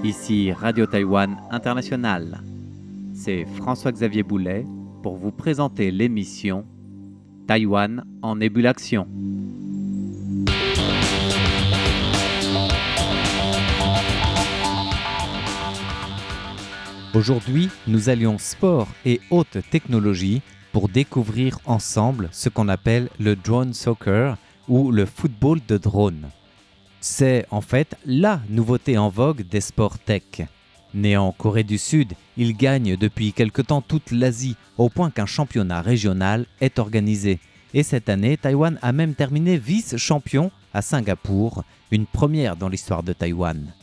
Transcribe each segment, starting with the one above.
Ici Radio Taïwan International. C'est François-Xavier Boulet pour vous présenter l'émission Taïwan en ébullition. Aujourd'hui, nous allions sport et haute technologie pour découvrir ensemble ce qu'on appelle le drone soccer ou le football de drone. C'est en fait la nouveauté en vogue des sports tech. Né en Corée du Sud, il gagne depuis quelque temps toute l'Asie au point qu'un championnat régional est organisé. Et cette année, Taïwan a même terminé vice-champion à Singapour, une première dans l'histoire de Taïwan.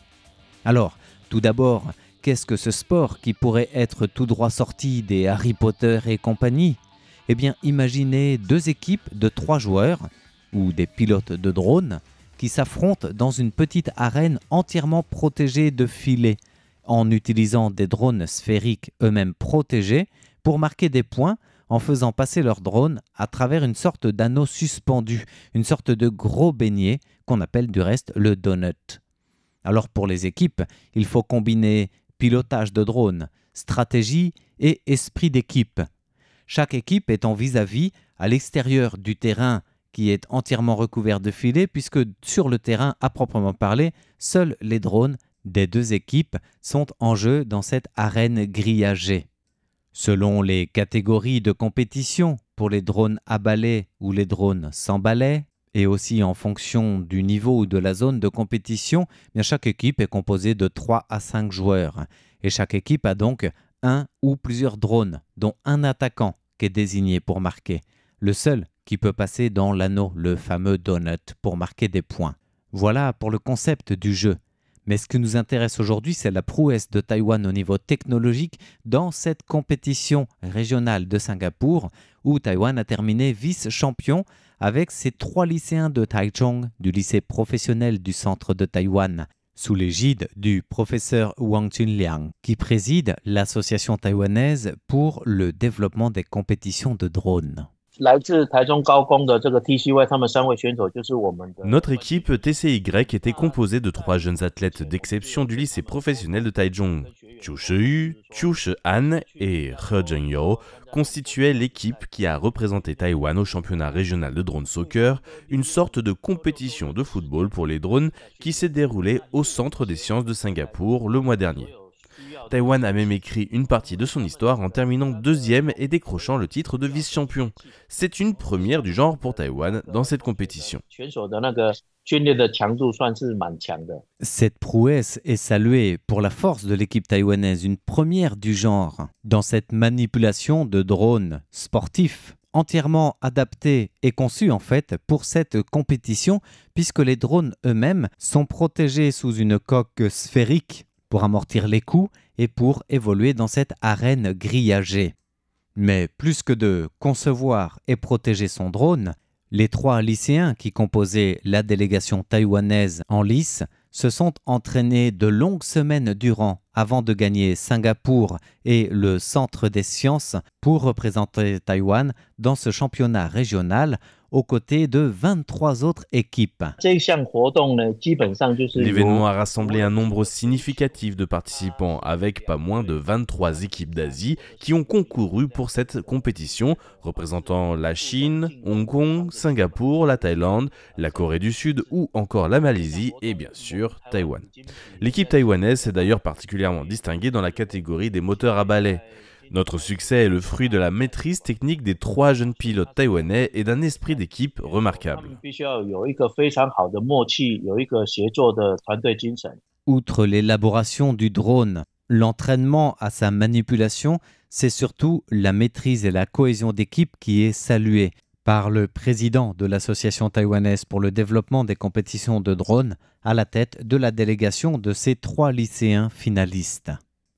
Alors, tout d'abord, qu'est-ce que ce sport qui pourrait être tout droit sorti des Harry Potter et compagnie ? Eh bien, imaginez deux équipes de 3 joueurs, ou des pilotes de drones, qui s'affrontent dans une petite arène entièrement protégée de filets, en utilisant des drones sphériques eux-mêmes protégés pour marquer des points en faisant passer leurs drones à travers une sorte d'anneau suspendu, une sorte de gros beignet qu'on appelle du reste le donut. Alors pour les équipes, il faut combiner pilotage de drone, stratégie et esprit d'équipe. Chaque équipe est en vis-à-vis à l'extérieur du terrain qui est entièrement recouvert de filets, puisque sur le terrain à proprement parler, seuls les drones des deux équipes sont en jeu dans cette arène grillagée. Selon les catégories de compétition, pour les drones à balai ou les drones sans balai, et aussi en fonction du niveau ou de la zone de compétition, bien chaque équipe est composée de 3 à 5 joueurs. Et chaque équipe a donc un ou plusieurs drones, dont un attaquant qui est désigné pour marquer. Le seul qui peut passer dans l'anneau, le fameux donut, pour marquer des points. Voilà pour le concept du jeu. Mais ce qui nous intéresse aujourd'hui, c'est la prouesse de Taïwan au niveau technologique dans cette compétition régionale de Singapour, où Taïwan a terminé vice-champion avec ses 3 lycéens de Taichung, du lycée professionnel du centre de Taïwan, sous l'égide du professeur Wang Junliang, qui préside l'association taïwanaise pour le développement des compétitions de drones. Notre équipe TCY était composée de 3 jeunes athlètes d'exception du lycée professionnel de Taichung. Zhu Shiyu, Zhu Shihan et He Zhengyou constituaient l'équipe qui a représenté Taïwan au championnat régional de drone soccer, une sorte de compétition de football pour les drones qui s'est déroulée au Centre des sciences de Singapour le mois dernier. Taïwan a même écrit une partie de son histoire en terminant 2e et décrochant le titre de vice-champion. C'est une première du genre pour Taïwan dans cette compétition. Cette prouesse est saluée pour la force de l'équipe taïwanaise, une première du genre dans cette manipulation de drones sportifs entièrement adaptés et conçus en fait pour cette compétition, puisque les drones eux-mêmes sont protégés sous une coque sphérique pour amortir les coups et pour évoluer dans cette arène grillagée. Mais plus que de concevoir et protéger son drone, les 3 lycéens qui composaient la délégation taïwanaise en lice se sont entraînés de longues semaines durant avant de gagner Singapour et le Centre des sciences pour représenter Taïwan dans ce championnat régional aux côtés de 23 autres équipes. L'événement a rassemblé un nombre significatif de participants avec pas moins de 23 équipes d'Asie qui ont concouru pour cette compétition, représentant la Chine, Hong Kong, Singapour, la Thaïlande, la Corée du Sud ou encore la Malaisie et bien sûr Taïwan. L'équipe taïwanaise s'est d'ailleurs particulièrement distinguée dans la catégorie des moteurs à balai. Notre succès est le fruit de la maîtrise technique des 3 jeunes pilotes taïwanais et d'un esprit d'équipe remarquable. Outre l'élaboration du drone, l'entraînement à sa manipulation, c'est surtout la maîtrise et la cohésion d'équipe qui est saluée par le président de l'association taïwanaise pour le développement des compétitions de drones à la tête de la délégation de ces 3 lycéens finalistes.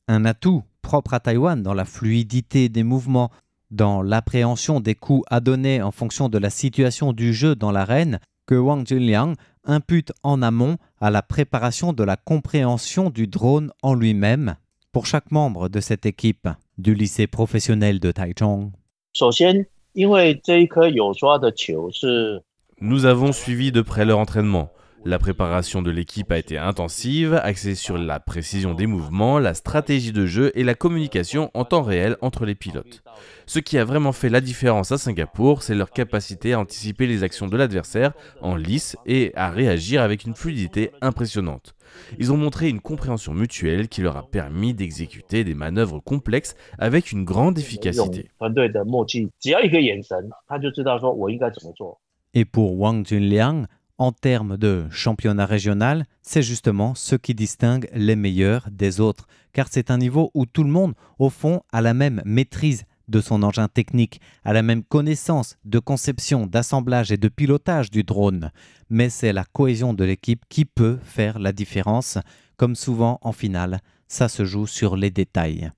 Un atout propre à Taïwan dans la fluidité des mouvements, dans l'appréhension des coups à donner en fonction de la situation du jeu dans l'arène, que Wang Junliang impute en amont à la préparation de la compréhension du drone en lui-même pour chaque membre de cette équipe du lycée professionnel de Taichung. 因为这一颗有抓的球是 Nous avons suivi de près leur entraînement. La préparation de l'équipe a été intensive, axée sur la précision des mouvements, la stratégie de jeu et la communication en temps réel entre les pilotes. Ce qui a vraiment fait la différence à Singapour, c'est leur capacité à anticiper les actions de l'adversaire en lice et à réagir avec une fluidité impressionnante. Ils ont montré une compréhension mutuelle qui leur a permis d'exécuter des manœuvres complexes avec une grande 用 efficacité. 团队的默契，只要一个眼神，他就知道说我应该怎么做。 Et pour Wang Junliang, en termes de championnat régional, c'est justement ce qui distingue les meilleurs des autres, car c'est un niveau où tout le monde, au fond, a la même maîtrise de son engin technique, a la même connaissance de conception, d'assemblage et de pilotage du drone. Mais c'est la cohésion de l'équipe qui peut faire la différence. Comme souvent en finale, ça se joue sur les détails.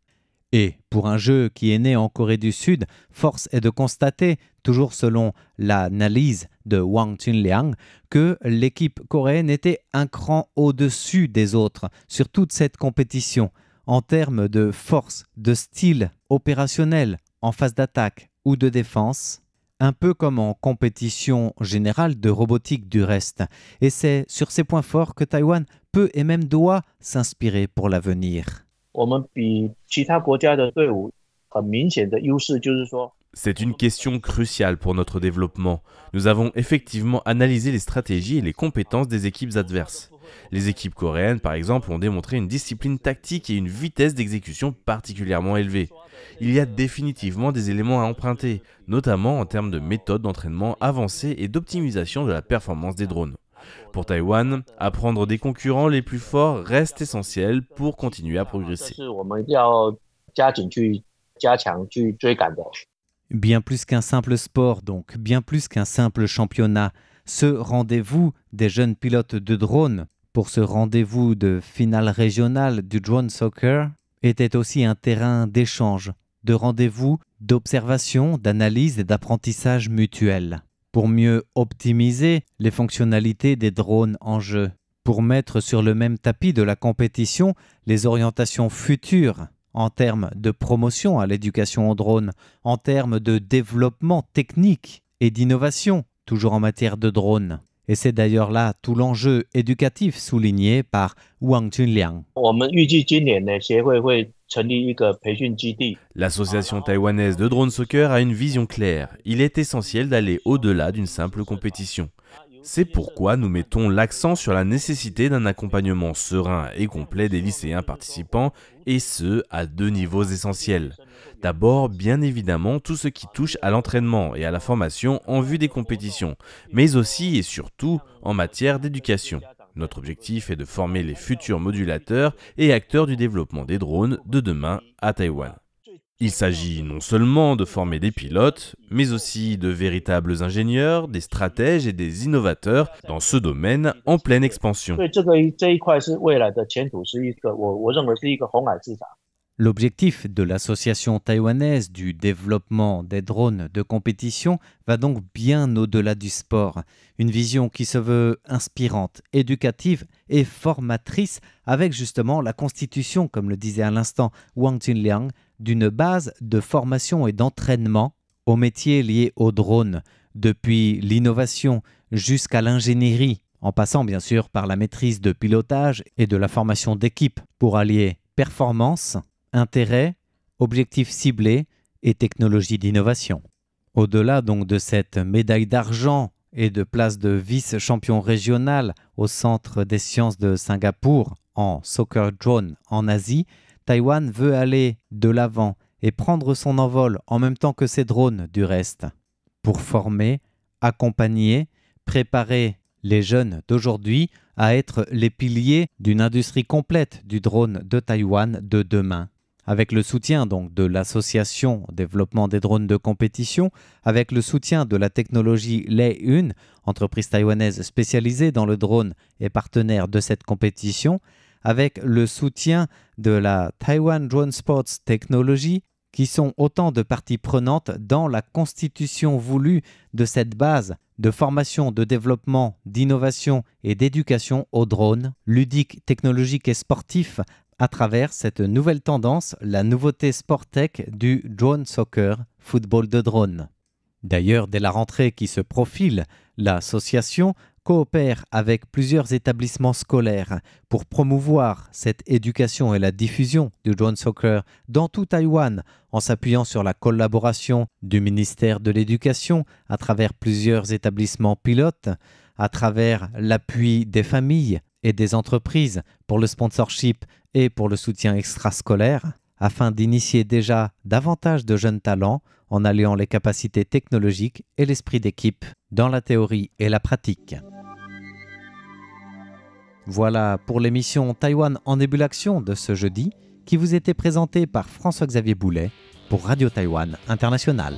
Et pour un jeu qui est né en Corée du Sud, force est de constater, toujours selon l'analyse de Wang Junliang, que l'équipe coréenne était un cran au-dessus des autres sur toute cette compétition, en termes de force, de style opérationnel en phase d'attaque ou de défense, un peu comme en compétition générale de robotique du reste. Et c'est sur ces points forts que Taïwan peut et même doit s'inspirer pour l'avenir. 我们比其他国家的队伍很明显的优势就是说， C'est une question cruciale pour notre développement. Nous avons effectivement analysé les stratégies et les compétences des équipes adverses. Les équipes coréennes, par exemple, ont démontré une discipline tactique et une vitesse d'exécution particulièrement élevée. Il y a définitivement des éléments à emprunter, notamment en termes de méthodes d'entraînement avancées et d'optimisation de la performance des drones. Pour Taïwan, apprendre des concurrents les plus forts reste essentiel pour continuer à 但 progresser. 是我们要加紧去加强去追赶的。 Bien plus qu'un simple sport, donc, bien plus qu'un simple championnat. Ce rendez-vous des jeunes pilotes de drone pour ce rendez-vous de finale régionale du drone soccer était aussi un terrain d'échange, de rendez-vous, d'observation, d'analyse et d'apprentissage mutuel. Pour mieux optimiser les fonctionnalités des drones en jeu, pour mettre sur le même tapis de la compétition les orientations futures en termes de promotion à l'éducation au drone, en termes de développement technique et d'innovation, toujours en matière de drone. Et c'est d'ailleurs là tout l'enjeu éducatif souligné par Wang Junliang. 我们预计今年呢，协会会成立一个培训基地。 L'association taïwanaise de drone soccer a une vision claire. Il est essentiel d'aller au-delà d'une simple compétition. C'est pourquoi nous mettons l'accent sur la nécessité d'un accompagnement serein et complet des lycéens participants, et ce, à deux niveaux essentiels. D'abord, bien évidemment, tout ce qui touche à l'entraînement et à la formation en vue des compétitions, mais aussi et surtout en matière d'éducation. Notre objectif est de former les futurs modulateurs et acteurs du développement des drones de demain à Taïwan. Il s'agit non seulement de former des pilotes, mais aussi de véritables ingénieurs, des stratèges et des innovateurs dans ce domaine en pleine expansion. 所以这一块是未来的前途，是一个我认为是一个红海市场。 L'objectif de l'association taïwanaise du développement des drones de compétition va donc bien au-delà du sport. Une vision qui se veut inspirante, éducative et formatrice avec justement la constitution, comme le disait à l'instant Wang Junliang, d'une base de formation et d'entraînement aux métiers liés aux drones, depuis l'innovation jusqu'à l'ingénierie, en passant bien sûr par la maîtrise de pilotage et de la formation d'équipe pour allier performance, intérêt, objectifs ciblés et technologie d'innovation. Au-delà donc de cette médaille d'argent et de place de vice-champion régional au Centre des sciences de Singapour en soccer drone en Asie, Taïwan veut aller de l'avant et prendre son envol en même temps que ses drones du reste, pour former, accompagner, préparer les jeunes d'aujourd'hui à être les piliers d'une industrie complète du drone de Taïwan de demain. Avec le soutien donc de l'association développement des drones de compétition, avec le soutien de la technologie Lei-Un, entreprise taïwanaise spécialisée dans le drone et partenaire de cette compétition, avec le soutien de la Taiwan Drone Sports Technology, qui sont autant de parties prenantes dans la constitution voulue de cette base de formation, de développement, d'innovation et d'éducation au drone, ludique, technologique et sportif, à travers cette nouvelle tendance, la nouveauté sport-tech du drone soccer, football de drone. D'ailleurs, dès la rentrée qui se profile, l'association coopère avec plusieurs établissements scolaires pour promouvoir cette éducation et la diffusion du drone soccer dans tout Taïwan, en s'appuyant sur la collaboration du ministère de l'Éducation à travers plusieurs établissements pilotes, à travers l'appui des familles et des entreprises pour le sponsorship et pour le soutien extrascolaire, afin d'initier déjà davantage de jeunes talents en alliant les capacités technologiques et l'esprit d'équipe dans la théorie et la pratique. Voilà pour l'émission Taïwan en ébullition de ce jeudi, qui vous était présentée par François-Xavier Boulet pour Radio Taïwan International.